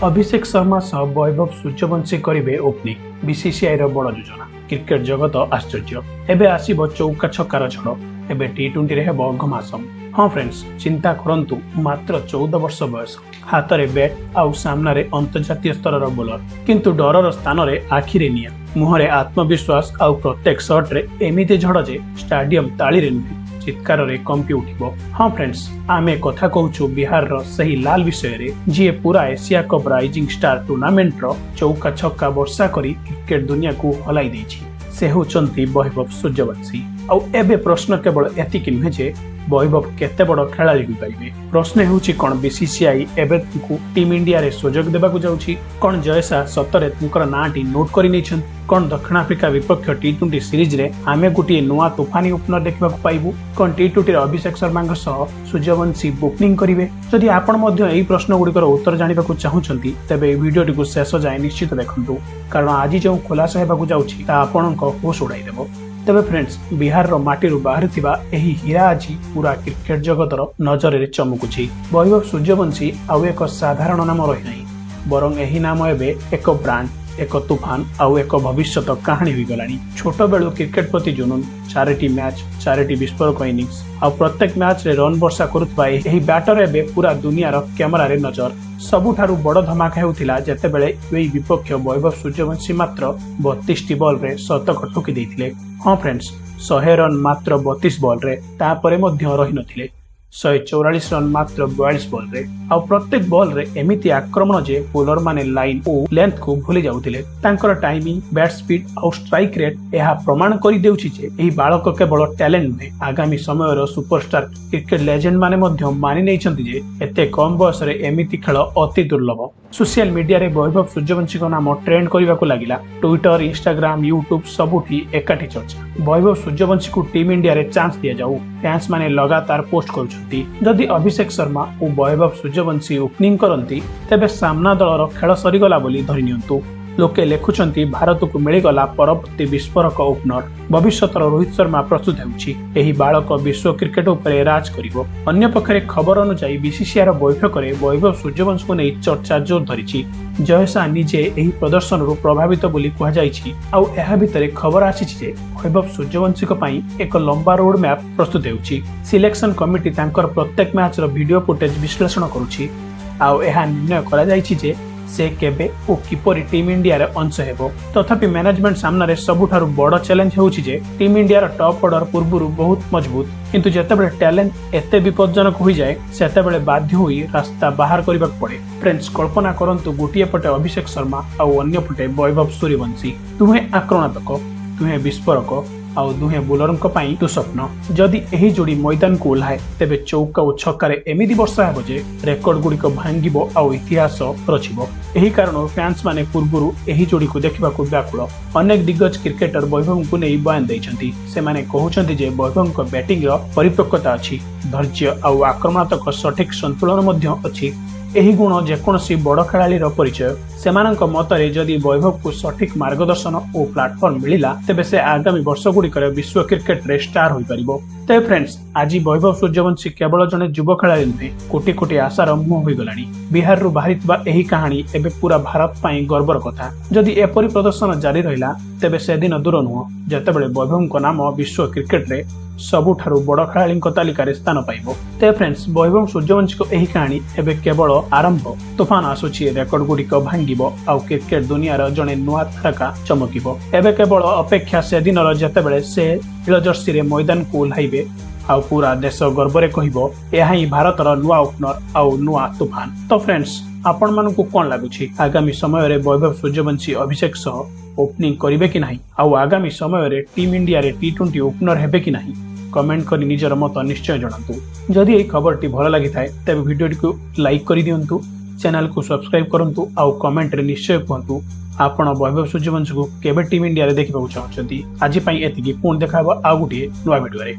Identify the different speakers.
Speaker 1: अभिषेक शर्मा सह वैभव सूर्यवंशी करिवे opening BCCI रो बड़ योजना। क्रिकेट जगत आश्चर्य एबे आसीबो चौका छक्कार झड़। एबे टी20 रे हेबो घमासम। हाँ फ्रेंड्स, चिंता करंतु मात्र 14 वर्ष बयस, हाथ रे बैट आउ सामना रे अंतर्जातीय स्तर बोलर, किंतु डरर स्थान रे आखिरे निया, मुहरे आत्मविश्वास आउ प्रत्येक शॉट रे एमिति झड़ जे स्टेडियम ताली रे नुहे चित्कार रे कंपी उठिबो। हाँ फ्रेंड्स, आमे कथा कहूछु बिहार रो सही लाल विषय रे जी पूरा Asia cup rising star tournament रो चौका छक्का वर्षा करी क्रिकेट दुनिया को हलाई देछि। से होचंती वैभव सूर्यवंशी। आउ एबे प्रश्न केवल एतिक नुहे जे वैभव केते बड़ खेलाड़ी होई परिबे। प्रश्न हेउछि कोन बीसीसीआई एबे तुमको टीम इंडिया रे सुजोग देबाकू जाउछि, कोन जयसा सतरे तुमकर नाटी नोट करि नैछन, कोन दक्षिण आफ्रिका विपक्ष टी20 सीरीज रे आमे गुटी नुआ तूफानी ओपनर देखबाकू पाइबु, कोन टी20 रे अभिषेक शर्मा सह सूर्यवंशी ओपनिंग करिवे। जदि आपण मध्ये एही प्रश्न गुडिकर उत्तर जानिबाकू चाहुचंती तेबे ए वीडियोटी को शेष जाय निश्चित देखंतु, कारण आज जो खुलासा हेबाकू जाउछि ता आपणक होश उड़ाई देबो। तबे फ्रेंड्स, बिहार रो माटी बाहर एही हीरा आज पूरा क्रिकेट जगतर नजर रे चमकुछि। वैभव सूर्यवंशी आउ एक साधारण नाम रही नहीं, बरं एही नाम एबे एक ब्रांड, एक तूफान आउ एक भविष्यत कहानी हो गलानी। छोट बेलू क्रिकेट प्रति जुनून, 4टी मैच, 4टी विस्फोरक इनिंग्स आउ प्रत्येक मैच रे रन वर्षा करुवा एही बैटर एबे पूरा दुनिया रो कैमरा रे नजर। सबुठारु बड़ धमाका हेउथिला जेतेबेले एही विपक्ष वैभव सूर्यवंशी मात्र 32टी बॉल रे शतक ठोकी देइथिले। हाँ फ्रेंड्स, 100 रन मात्र 32 बॉल रे, तापरे मध्य रही नथिले 144 रन मात्र 42 बॉल रे। आ प्रत्येक बॉल रे एमिति आक्रमण जे बोलर माने लाइन ओ लेंथ को भूली जाउथिले। तांकर टाइमिंग, बैट स्पीड आ स्ट्राइक रेट एहा प्रमाण करि देउछि जे एही बालक केवल टैलेंट नुहे, आगामी समय रो सुपरस्टार क्रिकेट लेजेंड माने मध्य मानि नैछन्ति जे एते कम बयस रे एमिति खेल अति दुर्लभ। सोशल मीडिया रे वैभव सूर्यवंशी को नाम ट्रेंड करबाकू लागिला। ट्विटर, इंस्टाग्राम, यूट्यूब सबुठी एकाठी चर्चा। वैभव सूर्यवंशी को टीम इंडिया रे चांस दिया जाऊ, फैंस माने लगातार पोस्ट करुछन्ति। जदि अभिषेक शर्मा और वैभव सूर्यवंशी ओपनिंग करंती तेबे सामना दलर खेल सरीगला बोली धरि नियंतु। लोके लेखुछन्ति भारत को मिलिगला परवर्ती विस्फोरक ओपनर। भविष्यतर रोहित शर्मा प्रस्तुत हेउछि। एही बालक विश्व क्रिकेट उपरे राज करिवो। अन्य पक्षरे खबर अनुसार बीसीसीआई रो बैठक रे वैभव सूर्यवंशी को नै चर्चा जोर धरिछि। जयसा निजे एही प्रदर्शन रो प्रभावित बोली कहा जाइछि। आउ एहा भितरे खबर आछिछि जे वैभव सूर्यवंशी को पई एक लंबा रोड मैप प्रस्तुत हेउछि। सिलेक्शन कमिटी तांकर प्रत्येक मैच रो वीडियो फुटेज विश्लेषण करूछि। आउ एहा निर्णय करा जाइछि जे से केबे ओ किपरि टीम इंडिया रे अंश हेबो। तथापि मैनेजमेंट सामना रे सबुठारु बड़ चैलेंज हेउछि जे टीम इंडिया रो टॉप ऑर्डर पूर्वरु बहुत मजबूत, किंतु जेतेबेले टैलेंट एते विपज्जनक होई जाय सेतेबेले बाध्य होई रास्ता बाहर करबाक पड़े। फ्रेंड्स, कल्पना करंतु गोटिए पटे अभिषेक शर्मा आउ अन्य पटे वैभव सूर्यवंशी, दुहे आक्रमणात्मक, दुहे विस्फोरक आउ दुहे बोलरଙ୍କ ପାଇଁ दुस्वप्न। जदि एही जोड़ी मैदान को ओल्हाए तेबे चौका और छक्कारे एमिति वर्षा हेबो जे रेकर्ड गुड़िक भांगिबो आउ इतिहास रचिबो। एही कारण फैंस माने पूर्वरु एही जोड़ी को देखिबाकू व्याकुल। अनेक दिग्गज क्रिकेटर वैभव को नै बयान दैछन्ति। से माने कहउछन्ति जे वैभवଙ୍କ बैटिंग रो परिपक्वता अछि, धैर्य आउ आक्रमणात्मक सठिक संतुलन मध्य अछि। एही गुण जेकोसी बड़ खेलाड़ी परिचय। सेमानक मतरे जदि वैभव को सठिक मार्गदर्शन और प्लाटफॉर्म मिलिला तेबे से आगामी वर्ष गुड़िकर विश्व क्रिकेट रे स्टार होई परिबो। तेबे फ्रेंड्स, आज वैभव सूर्यवंशी केवल जने युवा खेलाड़ी नुहे, कोटी कोटी आशार मुह होई गलानी। बिहार रु बाहरितबा एही कहानी एबे पूरा भारत पई गर्वर कथा। जदि एपरि प्रदर्शन जारी रहिला तेबे से दिन दूर नुह जेतेबेले वैभवଙ୍କ नाम विश्व क्रिकेट रे सबुठारु बड़ खेलाड़ी तालिका रे स्थान पाइबो। तेबे फ्रेंड्स, वैभव सूर्यवंशी को एही कहानी एबे केवल आरंभ। तूफान आसुछि, रेकर्ड गुड़िक भांगिबो आउ क्रिकेट दुनिया रो जने नुआ तारका चमकिबो। एबे केवल अपेक्षा से दिन जेतेबेले से नील जर्सी रे मैदान को ओल्हाइबे आउ पूरा देश गर्व कहिबो एहा ही भारतर नुआ ओपनर आउ नुआ तूफान। तो फ्रेंड्स, आपण मानकु कोन लागुछि आगामी समय रे वैभव सूर्यवंशी अभिषेक सह ओपनिंग करिवे कि नाही, आउ आगामी समय रे टीम इंडिया रे टी20 ओपनर हेबे कि नाही, कमेंट करी निजर मत निश्चय जणातु। जदि एही खबरटी भल लागि थाए तेबे वीडियोटी को लाइक करि दियंतु, चैनल को सब्सक्राइब करंतु आउ कमेंट रे निश्चय कहंतु आपण वैभव सूर्यवंशी को केबे टीम इंडिया रे देखिबाकू चाहछंती। आज पई एतिकी, पुण देखाबो आ गुटिए नुआ वीडियो रे।